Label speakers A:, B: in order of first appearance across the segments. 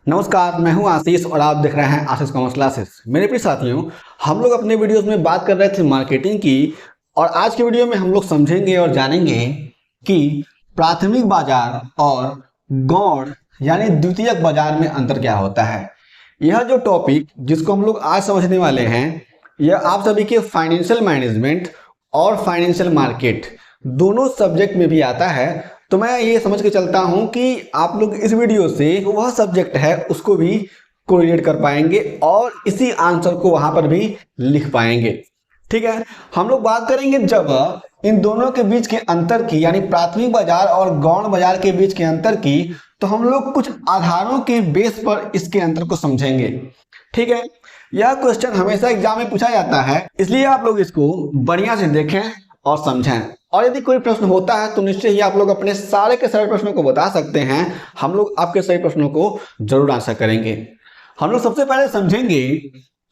A: नमस्कार, मैं हूं आशीष और आप देख रहे हैं आशीष कॉमर्स क्लासेस। मेरे प्रिय साथियों, हम लोग अपने वीडियोस में बात कर रहे थे मार्केटिंग की और आज के वीडियो में हम लोग समझेंगे और जानेंगे कि प्राथमिक बाजार और गौण यानी द्वितीयक बाजार में अंतर क्या होता है। यह जो टॉपिक जिसको हम लोग आज समझने वाले हैं, यह आप सभी के फाइनेंशियल मैनेजमेंट और फाइनेंशियल मार्केट दोनों सब्जेक्ट में भी आता है। तो मैं ये समझ के चलता हूं कि आप लोग इस वीडियो से वह सब्जेक्ट है उसको भी कोरिलेट कर पाएंगे और इसी आंसर को वहां पर भी लिख पाएंगे। ठीक है, हम लोग बात करेंगे जब इन दोनों के बीच के अंतर की, यानी प्राथमिक बाजार और गौण बाजार के बीच के अंतर की, तो हम लोग कुछ आधारों के बेस पर इसके अंतर को समझेंगे। ठीक है, यह क्वेश्चन हमेशा एग्जाम में पूछा जाता है, इसलिए आप लोग इसको बढ़िया से देखें और समझें। और यदि कोई प्रश्न होता है तो निश्चय ही आप लोग अपने सारे के सारे प्रश्नों को बता सकते हैं। हम लोग आपके सही प्रश्नों को जरूर आंसर करेंगे। हम लोग सबसे पहले समझेंगे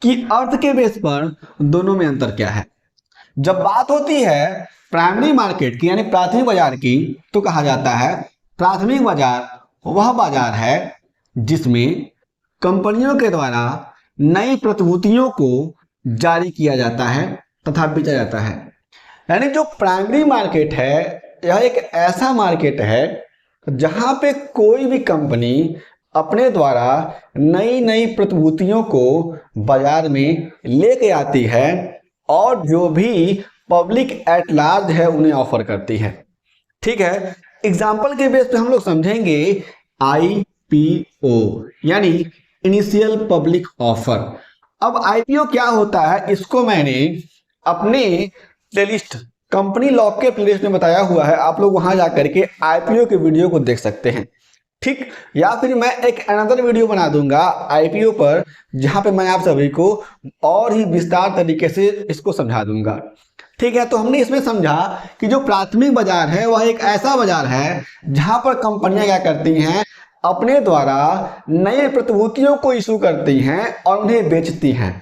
A: कि अर्थ के बेस पर दोनों में अंतर क्या है। जब बात होती है प्राइमरी मार्केट की यानी प्राथमिक बाजार की, तो कहा जाता है प्राथमिक बाजार वह बाजार है जिसमें कंपनियों के द्वारा नई प्रतिभूतियों को जारी किया जाता है तथा बेचा जाता है। यानी जो प्राइमरी मार्केट है यह एक ऐसा मार्केट है जहां पे कोई भी कंपनी अपने द्वारा नई नई प्रतिभूतियों को बाजार में लेके आती है और जो भी पब्लिक एट लार्ज है उन्हें ऑफर करती है। ठीक है, एग्जाम्पल के बेस पे हम लोग समझेंगे आईपीओ यानी इनिशियल पब्लिक ऑफर। अब आईपीओ क्या होता है इसको मैंने अपने प्लेलिस्ट कंपनी लॉक के प्लेलिस्ट में बताया हुआ है, आप लोग वहां जाकर के आईपीओ के वीडियो को देख सकते हैं। ठीक, या फिर मैं एक अनदर वीडियो बना दूंगा आईपीओ पर जहां पे मैं आप सभी को और ही विस्तार तरीके से इसको समझा दूंगा। ठीक है, तो हमने इसमें समझा कि जो प्राथमिक बाजार है वह एक ऐसा बाजार है जहां पर कंपनियां क्या करती हैं, अपने द्वारा नए प्रतिभूतियों को इशू करती हैं और उन्हें बेचती हैं।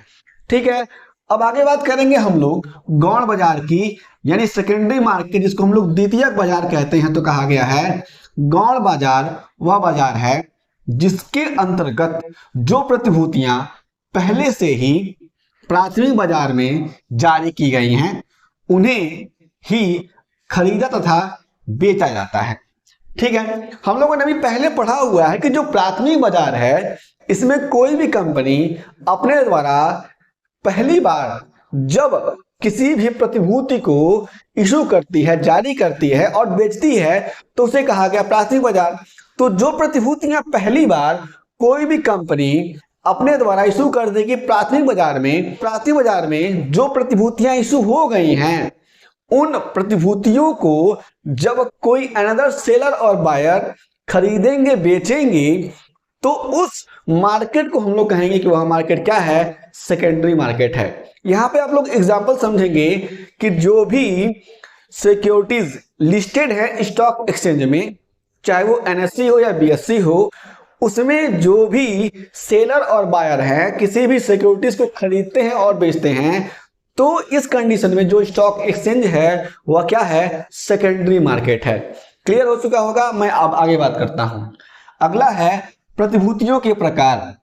A: ठीक है, अब आगे बात करेंगे हम लोग गौण बाजार की यानी सेकेंडरी मार्केट, जिसको हम लोग द्वितीयक बाजार कहते हैं। तो कहा गया है गौण बाजार वह बाजार है जिसके अंतर्गत जो प्रतिभूतियां पहले से ही प्राथमिक बाजार में जारी की गई हैं उन्हें ही खरीदा तथा बेचा जाता है। ठीक है, हम लोगों ने भी पहले पढ़ा हुआ है कि जो प्राथमिक बाजार है इसमें कोई भी कंपनी अपने द्वारा पहली बार जब किसी भी प्रतिभूति को इशू करती है, जारी करती है और बेचती है तो उसे कहा गया प्राथमिक बाजार। तो जो प्रतिभूतियां पहली बार कोई भी कंपनी अपने द्वारा इशू कर देगी प्राथमिक बाजार में जो प्रतिभूतियां इशू हो गई हैं उन प्रतिभूतियों को जब कोई अनदर सेलर और बायर खरीदेंगे, बेचेंगे, तो उस मार्केट को हम लोग कहेंगे कि वह मार्केट क्या है, सेकेंडरी मार्केट है। यहां पे आप लोग एग्जांपल समझेंगे कि जो भी सिक्योरिटीज लिस्टेड है स्टॉक एक्सचेंज में, चाहे वो एनएससी हो या बीएससी हो, उसमें जो भी सेलर और बायर हैं किसी भी सिक्योरिटीज को खरीदते हैं और बेचते हैं, तो इस कंडीशन में जो स्टॉक एक्सचेंज है वह क्या है, सेकेंडरी मार्केट है। क्लियर हो चुका होगा। मैं अब आगे बात करता हूं। अगला है प्रतिभूतियों के प्रकार।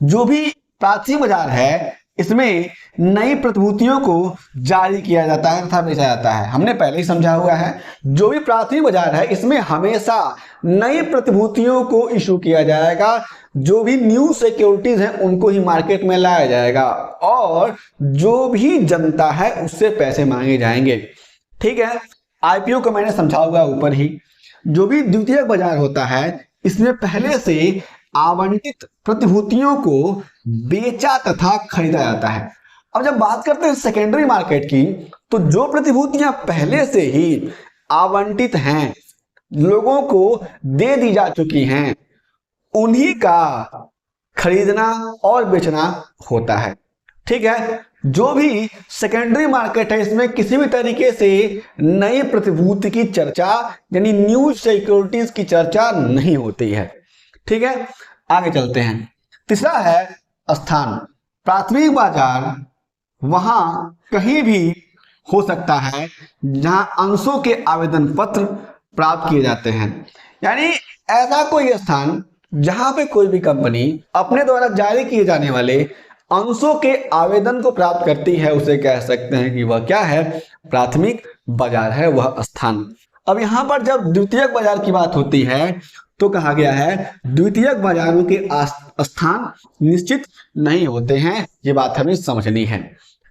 A: जो भी प्राथमिक बाजार है इसमें नई प्रतिभूतियों को जारी किया जाता है तथा बेचा जाता है। हमने पहले ही समझा हुआ है जो भी प्राथमिक बाजार है इसमें हमेशा नई प्रतिभूतियों को इशू किया जाएगा, जो भी न्यू सिक्योरिटीज हैं उनको ही मार्केट में लाया जाएगा और जो भी जनता है उससे पैसे मांगे जाएंगे। ठीक है, आईपीओ को मैंने समझा हुआ ऊपर ही। जो भी द्वितीयक बाजार होता है इसमें पहले से आवंटित प्रतिभूतियों को बेचा तथा खरीदा जाता है। अब जब बात करते हैं सेकेंडरी मार्केट की, तो जो प्रतिभूतियां पहले से ही आवंटित हैं, लोगों को दे दी जा चुकी हैं, उन्हीं का खरीदना और बेचना होता है। ठीक है, जो भी सेकेंडरी मार्केट है इसमें किसी भी तरीके से नई प्रतिभूति की चर्चा यानी न्यू सिक्योरिटीज की चर्चा नहीं होती है। ठीक है, आगे चलते हैं। तीसरा है स्थान। प्राथमिक बाजार वहां कहीं भी हो सकता है जहां अंशों के आवेदन पत्र प्राप्त किए जाते हैं। यानी ऐसा कोई स्थान जहां पे कोई भी कंपनी अपने द्वारा जारी किए जाने वाले अंशों के आवेदन को प्राप्त करती है उसे कह सकते हैं कि वह क्या है, प्राथमिक बाजार है वह स्थान। अब यहां पर जब द्वितीयक बाजार की बात होती है तो कहा गया है द्वितीयक बाजारों के स्थान निश्चित नहीं होते हैं, ये बात हमें समझनी है।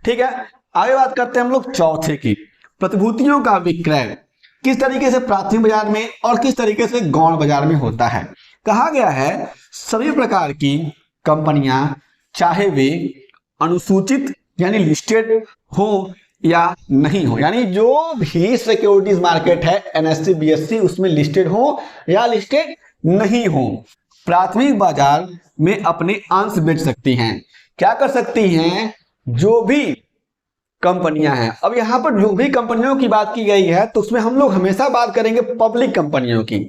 A: ठीक है, आगे बात करते हैं हम लोग चौथे की, प्रतिभूतियों का विक्रय किस तरीके से प्राथमिक बाजार में और किस तरीके से गौण बाजार में होता है। कहा गया है सभी प्रकार की कंपनियां चाहे वे अनुसूचित यानी लिस्टेड हो या नहीं हो, यानी जो भी सिक्योरिटीज मार्केट है एनएससी बीएससी उसमें लिस्टेड हो या लिस्टेड नहीं हो, प्राथमिक बाजार में अपने अंश बेच सकती हैं। क्या कर सकती हैं, जो भी कंपनियां हैं। अब यहां पर जो भी कंपनियों की बात की गई है तो उसमें हम लोग हमेशा बात करेंगे पब्लिक कंपनियों की,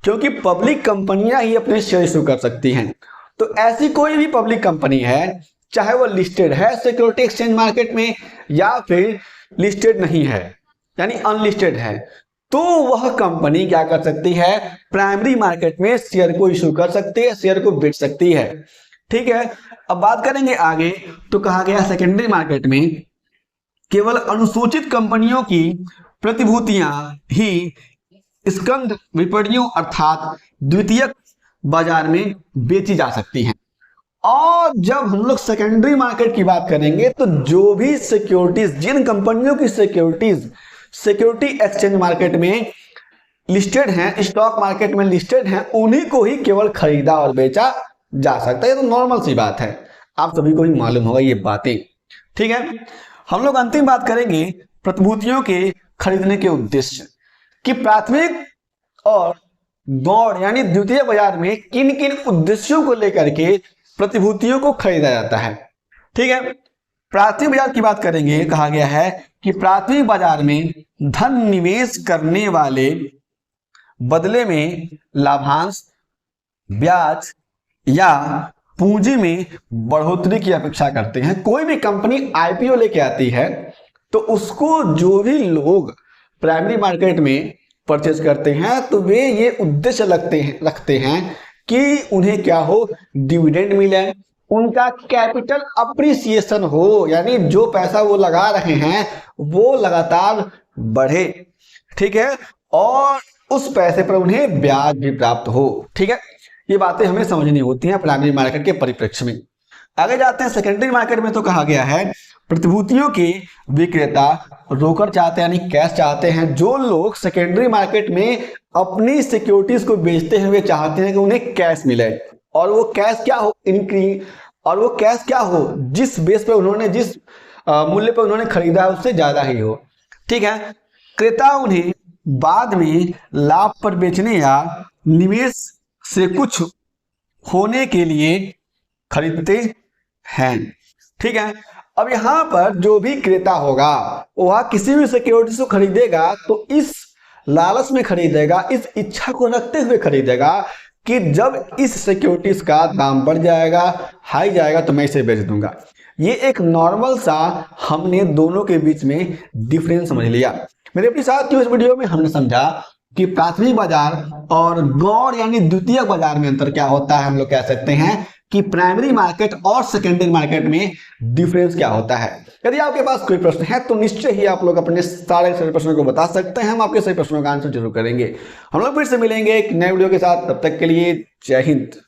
A: क्योंकि पब्लिक कंपनियां ही अपने शेयर इशू कर सकती हैं। तो ऐसी कोई भी पब्लिक कंपनी है चाहे वो लिस्टेड है सिक्योरिटी एक्सचेंज मार्केट में या फिर लिस्टेड नहीं है यानी अनलिस्टेड है, तो वह कंपनी क्या कर सकती है, प्राइमरी मार्केट में शेयर को इशू कर सकती है, शेयर को बेच सकती है। ठीक है, अब बात करेंगे आगे तो कहा गया सेकेंडरी मार्केट में केवल अनुसूचित कंपनियों की प्रतिभूतियां ही स्कंध विपणियों अर्थात द्वितीयक बाजार में बेची जा सकती हैं। और जब हम लोग सेकेंडरी मार्केट की बात करेंगे तो जो भी सिक्योरिटीज, जिन कंपनियों की सिक्योरिटीज सिक्योरिटी एक्सचेंज मार्केट में लिस्टेड हैं, स्टॉक मार्केट में लिस्टेड हैं, उन्हीं को ही केवल खरीदा और बेचा जा सकता है। ये तो नॉर्मल सी बात है, आप सभी को ही मालूम होगा ये बातें। ठीक है, हम लोग अंतिम बात करेंगे प्रतिभूतियों के खरीदने के उद्देश्य कि प्राथमिक और गौण यानी द्वितीय बाजार में किन किन उद्देश्यों को लेकर के प्रतिभूतियों को खरीदा जाता है। ठीक है, प्राथमिक बाजार की बात करेंगे, कहा गया है कि प्राथमिक बाजार में धन निवेश करने वाले बदले में लाभांश, ब्याज या पूंजी में बढ़ोतरी की अपेक्षा करते हैं। कोई भी कंपनी आईपीओ लेके आती है तो उसको जो भी लोग प्राइमरी मार्केट में परचेज करते हैं तो वे ये उद्देश्य रखते हैं कि उन्हें क्या हो, डिविडेंड मिले, उनका कैपिटल अप्रिसिएशन हो, यानी जो पैसा वो लगा रहे हैं वो लगातार बढ़े। ठीक है, और उस पैसे पर उन्हें ब्याज भी प्राप्त हो। ठीक है, ये बातें हमें समझनी होती हैं प्राइमरी मार्केट के परिप्रेक्ष्य में। आगे जाते हैं सेकेंडरी मार्केट में, तो कहा गया है प्रतिभूतियों के विक्रेता रोकड़ चाहते हैं यानी कैश चाहते हैं। जो लोग सेकेंडरी मार्केट में अपनी सिक्योरिटीज को बेचते हैं वे चाहते हैं कि उन्हें कैश मिले, और वो कैश क्या हो, और वो कैश क्या हो, जिस बेस पे उन्होंने, जिस मूल्य पर उन्होंने खरीदा है उससे ज्यादा ही हो। ठीक है, क्रेता उन्हें बाद में लाभ पर बेचने या निवेश से कुछ होने के लिए खरीदते हैं। ठीक है, अब यहां पर जो भी क्रेता होगा वह किसी भी सिक्योरिटीज को खरीदेगा तो इस लालच में खरीदेगा, इस इच्छा को रखते हुए खरीदेगा कि जब इस सिक्योरिटीज का दाम बढ़ जाएगा, हाई जाएगा, तो मैं इसे बेच दूंगा। ये एक नॉर्मल सा हमने दोनों के बीच में डिफरेंस समझ लिया। मेरे अपने साथियों, इस वीडियो में हमने समझा कि प्राथमिक बाजार और गौण यानी द्वितीयक बाजार में अंतर क्या होता है। हम लोग कह सकते हैं कि प्राइमरी मार्केट और सेकेंडरी मार्केट में डिफरेंस क्या होता है। यदि आपके पास कोई प्रश्न है तो निश्चय ही आप लोग अपने सारे प्रश्नों को बता सकते हैं, हम आपके सही प्रश्नों का आंसर जरूर करेंगे। हम लोग फिर से मिलेंगे एक नए वीडियो के साथ, तब तक के लिए जय हिंद।